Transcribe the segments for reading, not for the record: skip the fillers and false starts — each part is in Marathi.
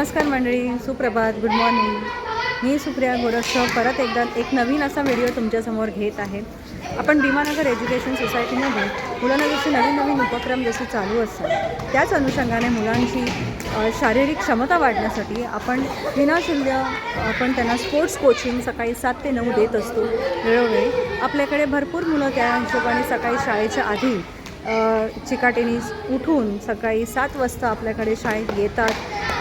नमस्कार मंडळी, सुप्रभात, गुड मॉर्निंग. मी सुप्रिया गोरक्षक परत एकदा एक नवीन असा व्हिडिओ तुमच्यासमोर घेत आहे. आपण भीमानगर एज्युकेशन सोसायटीमध्ये मुलांना जसे नवीन उपक्रम जसे चालू असतात त्याच अनुषंगाने मुलांची शारीरिक क्षमता वाढण्यासाठी आपण विनाशुल्क आपण त्यांना स्पोर्ट्स कोचिंग सकाळी 7 ते 9 देत असतो वेळोवेळी. आपल्याकडे भरपूर मुलं त्या हिशोबाने सकाळी शाळेच्या आधी चिकाटीने उठून सकाळी 7 वाजता आपल्याकडे शाळेत येतात.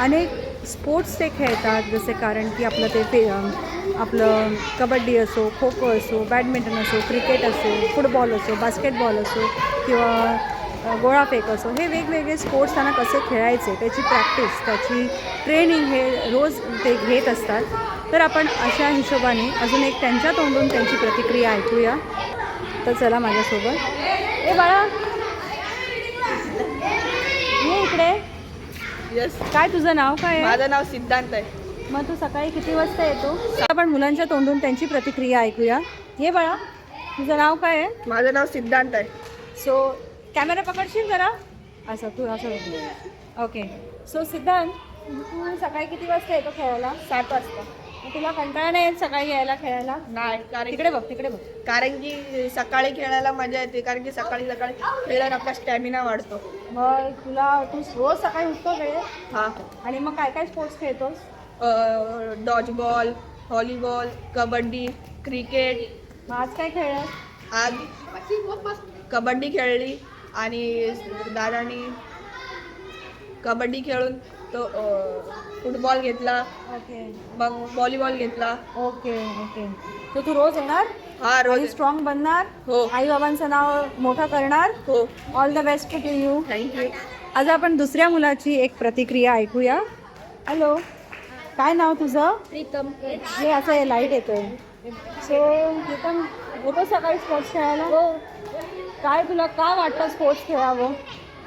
अनेक स्पोर्ट्स ते खेळतात, जसे कारण की आपलं कबड्डी असो, खो खो असो, बॅडमिंटन असो, क्रिकेट असो, फुटबॉल असो, बास्केटबॉल असो किंवा गोळाफेक असो, हे वेगवेगळे स्पोर्ट्स त्यांना कसे खेळायचे त्याची प्रॅक्टिस, त्याची ट्रेनिंग हे रोज ते घेत असतात. तर आपण अशा हिशोबाने अजून एक त्यांच्या तोंडून त्यांची प्रतिक्रिया ऐकूया. तर चला माझ्यासोबत. ए बाळा, ये इकडे. यस. काय तुझं नाव काय आहे? माझं नाव सिद्धांत आहे. मग तू सकाळी किती वाजता येतो? आपण मुलांच्या तोंडून त्यांची प्रतिक्रिया ऐकूया. ये बाळा, तुझं नाव काय आहे? माझं नाव सिद्धांत आहे. सो कॅमेरा पकडशील जरा, असं तू असं. ओके. सो सिद्धांत, तू सकाळी किती वाजता येतो खेळायला? 7 वाजता. मग तुला कंटाळा नाही येत सकाळी यायला खेळायला? नाही, तिकडे बघ, तिकडे बघ. कारण की सकाळी खेळायला मजा येते, कारण की सकाळी खेळल्याने आपला स्टॅमिना वाढतो. मग तू रोज सकाळी उठतो वेळेत? हां. आणि मग काय काय स्पोर्ट्स खेळतोस? Dodgeball, volleyball, kabaddi, cricket. मग आज काय खेळलं? आज कबड्डी खेळली आणि दादानी कबड्डी खेळून तो फुटबॉल घेतला, ओके मग व्हॉलीबॉल घेतला. Okay okay. तर तू रोज येणार? हा, रोज. स्ट्रॉंग बनणार? हो. आई बाबांचं नाव मोठं करणार? हो. All the best to you. Thank you. आज आपण दुसऱ्या मुलाची एक प्रतिक्रिया ऐकूया. हॅलो, काय नाव तुझं? प्रीतम. हे असं हे लाईट येतोय. सो प्रीतम, येतो सकाळी स्पोर्ट्स खेळायला? हो, काय तुला का वाटतं स्पोर्ट्स खेळावं?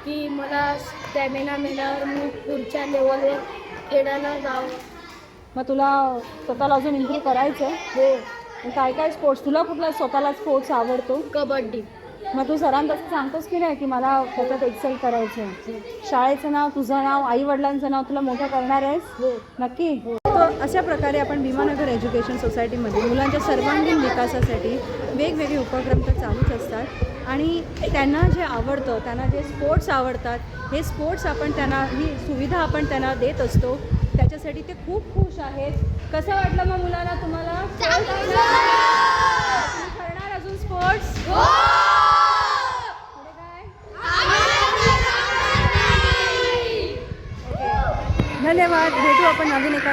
की मला स्टॅमिना मिळाल्यावर मी पुढच्या लेवलवर खेळायला जावं. मग तुला स्वतःला अजून इम्प्रूव्ह करायचं? हो. मग काय काय स्पोर्ट्स तुला कुठला स्वतःला स्पोर्ट्स आवडतो? कबड्डी. मग तू सरांना तसं सांगतोस की नाही की मला त्याच्यात एक्सेल करायचं आहे? शाळेचं नाव, तुझं नाव, आई वडिलांचं नाव तुला मोठं करणार आहेस? हो. नक्की. तर अशा प्रकारे आपण भीमानगर एज्युकेशन सोसायटीमध्ये मुलांच्या सर्वांगीण विकासासाठी वेगवेगळे उपक्रम तर चालूच असतात. आणि त्यांना जे आवडतं, त्यांना जे स्पोर्ट्स आवडतात, हे स्पोर्ट्स आपण त्यांना, ही सुविधा आपण त्यांना देत असतो. त्याच्यासाठी ते खूप खुश आहेत. कसं वाटलं मग मुलांना तुम्हाला? करणार अजून स्पोर्ट्स? धन्यवाद. भेटू आपण नवीन एका